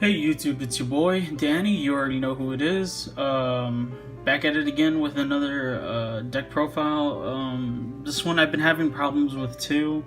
Hey YouTube, it's your boy Danny. You already know who it is. Back at it again with another deck profile. This one I've been having problems with too.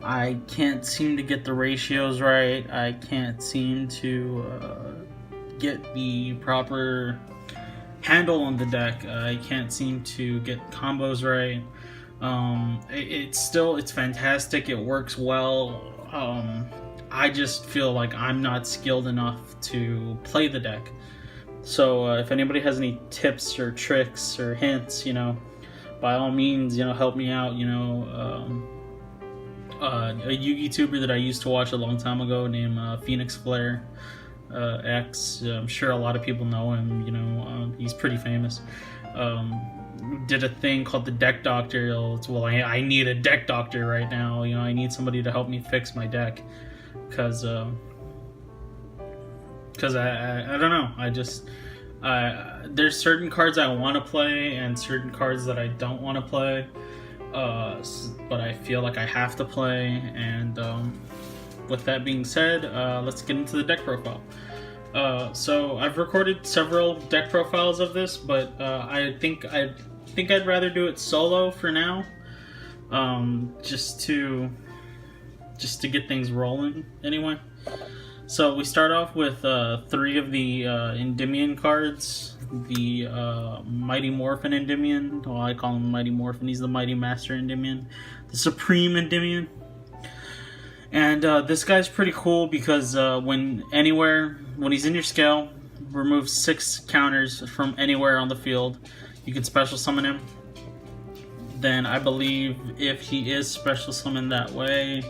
I can't seem to get the ratios right. I can't seem to get the proper handle on the deck. I can't seem to get combos right. It's fantastic. It works well. I just feel like I'm not skilled enough to play the deck. So if anybody has any tips or tricks or hints, by all means, help me out. A YouTuber that I used to watch a long time ago named Phoenix Flare X. I'm sure a lot of people know him. He's pretty famous. Did a thing called the Deck Doctor. Well, I need a Deck Doctor right now. I need somebody to help me fix my deck. Because I don't know. There's certain cards I want to play and certain cards that I don't want to play, but I feel like I have to play. And with that being said, let's get into the deck profile. So I've recorded several deck profiles of this, but I think I'd rather do it solo for now, just to get things rolling anyway. So we start off with 3 of the Endymion cards. The Mighty Morphin Endymion. Well, I call him Mighty Morphin. He's the Mighty Master Endymion. The Supreme Endymion. And this guy's pretty cool because when he's in your scale, remove 6 counters from anywhere on the field. You can special summon him. Then I believe if he is special summoned that way,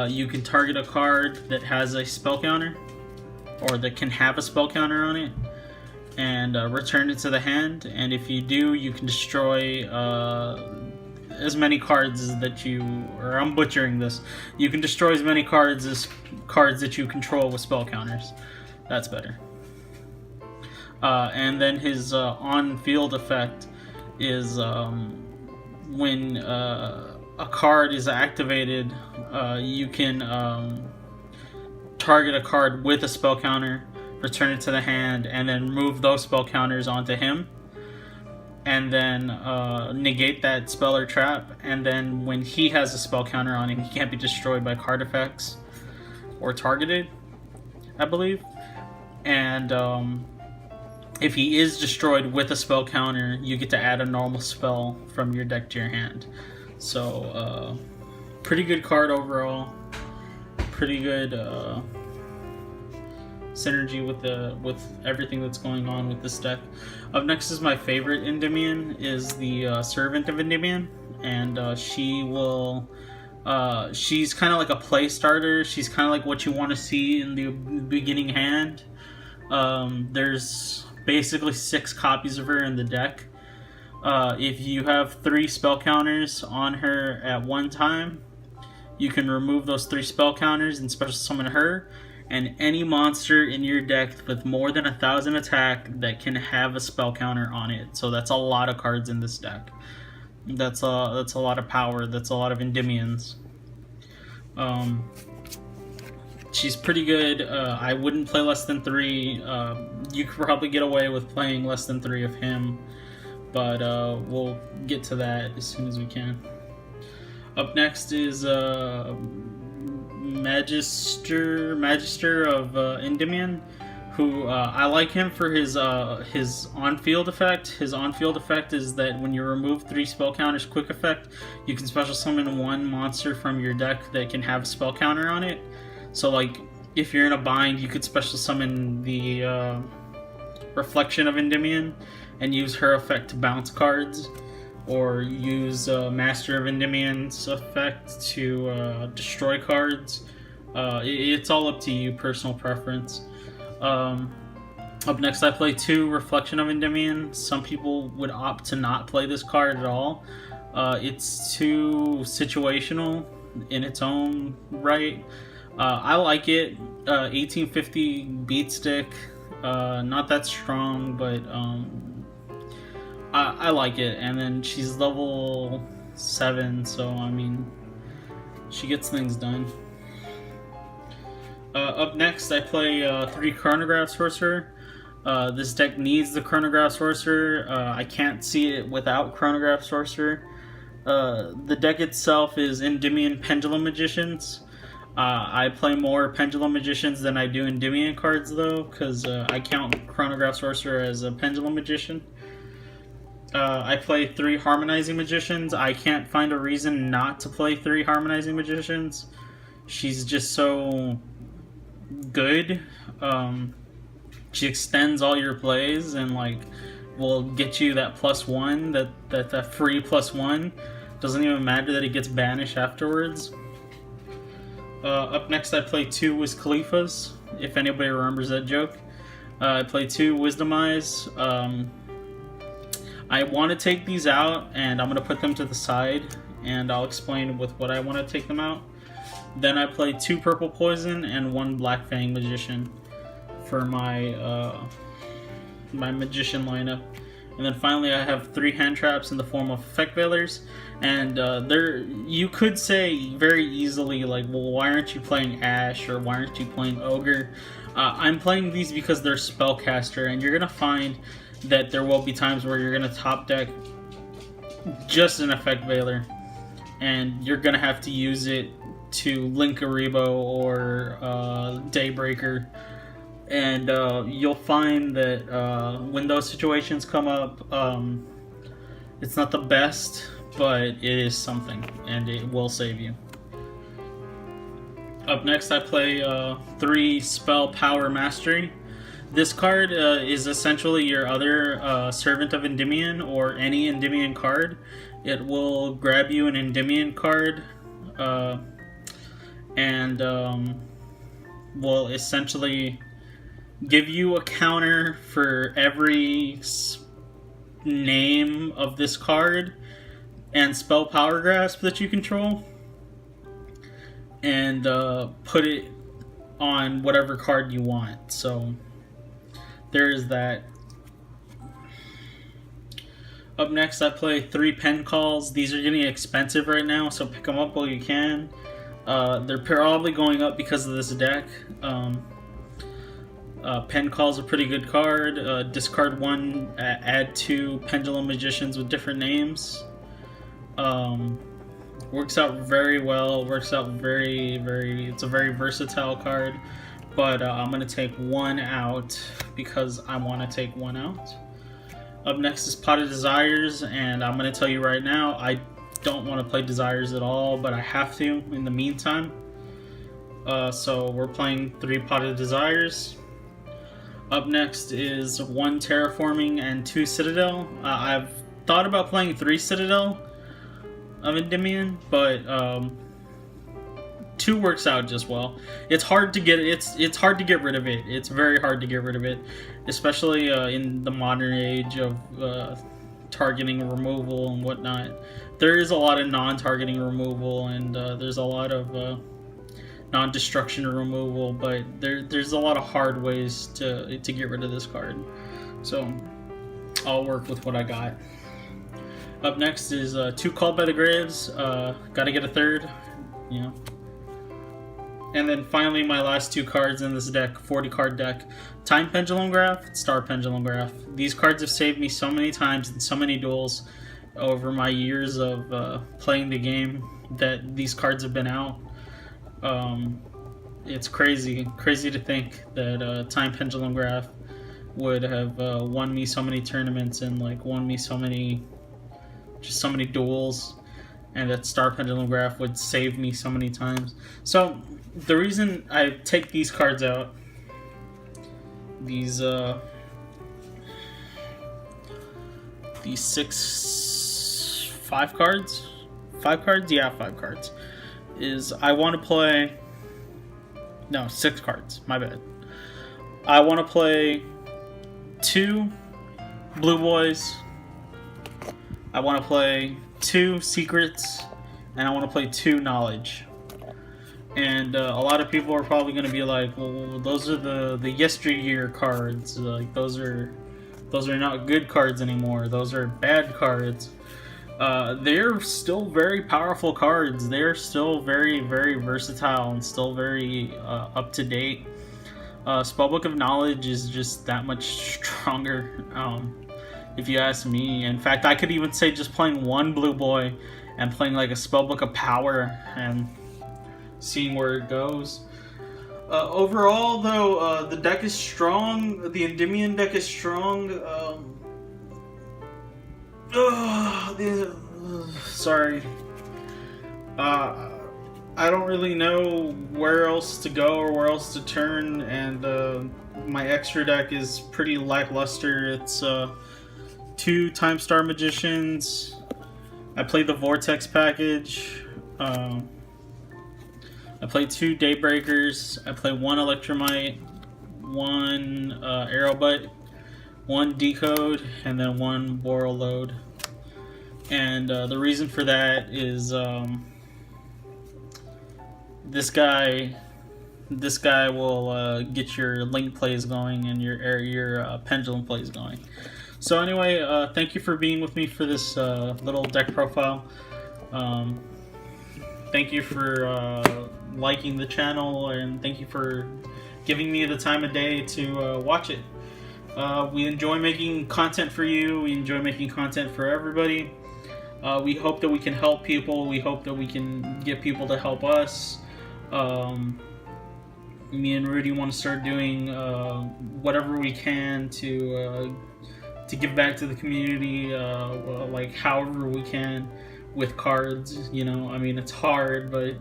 you can target a card that has a spell counter, or that can have a spell counter on it, and return it to the hand. And if you do, you can destroy as many cards I'm butchering this. You can destroy as many cards as cards that you control with spell counters. That's better. And then his on-field effect is when a card is activated, you can target a card with a spell counter, return it to the hand, and then move those spell counters onto him, and then negate that spell or trap. And then when he has a spell counter on him, he can't be destroyed by card effects or targeted, I believe. And if he is destroyed with a spell counter, you get to add a normal spell from your deck to your hand. So pretty good card overall. Pretty good synergy with everything that's going on with this deck. Up next is my favorite Endymion, is the Servant of Endymion, and she's kind of like a play starter. She's kind of like what you want to see in the beginning hand. There's basically 6 copies of her in the deck. If you have 3 spell counters on her at one time, you can remove those 3 spell counters and special summon her and any monster in your deck with more than 1,000 attack that can have a spell counter on it. So that's a lot of cards in this deck. That's a lot of power. That's a lot of Endymions. She's pretty good. I wouldn't play less than 3. You could probably get away with playing less than 3 of him, but we'll get to that as soon as we can. Up next is Magister of Endymion, who I like him for his on-field effect. His on-field effect is that when you remove 3 spell counters quick effect, you can special summon 1 monster from your deck that can have a spell counter on it. So like, if you're in a bind, you could special summon the Reflection of Endymion and use her effect to bounce cards, or use Master of Endymion's effect to destroy cards. It's all up to you, personal preference. Up next, I play 2 Reflection of Endymion. Some people would opt to not play this card at all. It's too situational in its own right. I like it. 1850 beat stick. Not that strong, but I like it. And then she's level 7, so I mean, she gets things done. Up next, I play 3 Chronograph Sorcerer. This deck needs the Chronograph Sorcerer. I can't see it without Chronograph Sorcerer. The deck itself is Endymion Pendulum Magicians. I play more Pendulum Magicians than I do Endymion cards, though, because I count Chronograph Sorcerer as a Pendulum Magician. I play 3 Harmonizing Magicians. I can't find a reason not to play 3 Harmonizing Magicians. She's just so good. She extends all your plays and like will get you that +1, that free +1. Doesn't even matter that it gets banished afterwards. Up next, I play 2 Wiz Khalifas, if anybody remembers that joke. I play 2 Wisdom Eyes. I want to take these out, and I'm going to put them to the side, and I'll explain with what I want to take them out. Then I play 2 Purple Poison and 1 Black Fang Magician for my my Magician lineup. And then finally I have 3 hand traps in the form of Effect Veilers. And you could say very easily, like, well, why aren't you playing Ash, or why aren't you playing Ogre? I'm playing these because they're Spellcaster, and you're going to find that there will be times where you're going to top deck just an Effect Veiler, and you're going to have to use it to link Aribo or Daybreaker. And you'll find that when those situations come up, it's not the best, but it is something, and it will save you. Up next, I play 3 Spell Power Mastery. This card is essentially your other Servant of Endymion, or any Endymion card. It will grab you an Endymion card, and will essentially give you a counter for every name of this card and spell Power Grasp that you control, and put it on whatever card you want. So there is that. Up next, I play 3 Pen Calls. These are getting expensive right now, so pick them up while you can. They're probably going up because of this deck. Pen Call's a pretty good card. Discard 1, add 2 Pendulum Magicians with different names. Works out very well. Works out it's a very versatile card. But I'm going to take 1 out because I want to take 1 out. Up next is Pot of Desires, and I'm going to tell you right now, I don't want to play Desires at all, but I have to in the meantime. So we're playing 3 Pot of Desires. Up next is 1 Terraforming and 2 Citadel. I've thought about playing 3 Citadel of Endymion, but 2 works out just well. It's hard to get it's hard to get rid of it. It's very hard to get rid of it, especially in the modern age of targeting removal and whatnot. There is a lot of non-targeting removal, and there's a lot of non-destruction removal, but there's a lot of hard ways to get rid of this card. So I'll work with what I got. Up next is 2 Called by the Graves. Gotta get a 3rd, you know. And then finally, my last 2 cards in this deck, 40 card deck. Time Pendulum Graph, Star Pendulum Graph. These cards have saved me so many times in so many duels over my years of playing the game that these cards have been out. It's crazy to think that Time Pendulum Graph would have won me so many tournaments and like won me so many duels, and that Star Pendulum Graph would save me so many times. So the reason I take these cards out, these 5 cards, yeah, 5 cards, is I want to play. No, 6 cards. My bad. I want to play 2 Blue Boys. I want to play 2 Secrets, and I want to play 2 Knowledge. And a lot of people are probably going to be like, "Well, those are the yesteryear cards. Like those are not good cards anymore. Those are bad cards." they're still very powerful cards. They're still very, very versatile and still very up to date. Spellbook of Knowledge is just that much stronger, if you ask me. In fact, I could even say just playing one blue boy and playing like a Spellbook of Power and seeing where it goes. Overall, though, the deck is strong. The Endymion deck is strong. Sorry. I don't really know where else to go or where else to turn, and my extra deck is pretty lackluster. It's 2 Time Star Magicians. I played the Vortex package. I played 2 Daybreakers. I played 1 Electromite, 1 Arrowbutt, 1 Decode, and then 1 Boral Load. And the reason for that is this guy will get your Link plays going and your Pendulum plays going. So anyway, thank you for being with me for this little deck profile. Thank you for liking the channel, and thank you for giving me the time of day to watch it. We enjoy making content for you. We enjoy making content for everybody. We hope that we can help people. We hope that we can get people to help us. Me and Rudy want to start doing whatever we can to give back to the community, like however we can with cards. You know, I mean, it's hard, but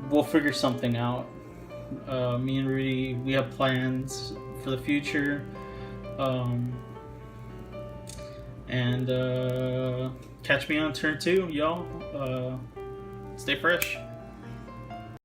we'll figure something out. Me and Rudy, we have plans for the future. And catch me on turn 2, y'all. Stay fresh.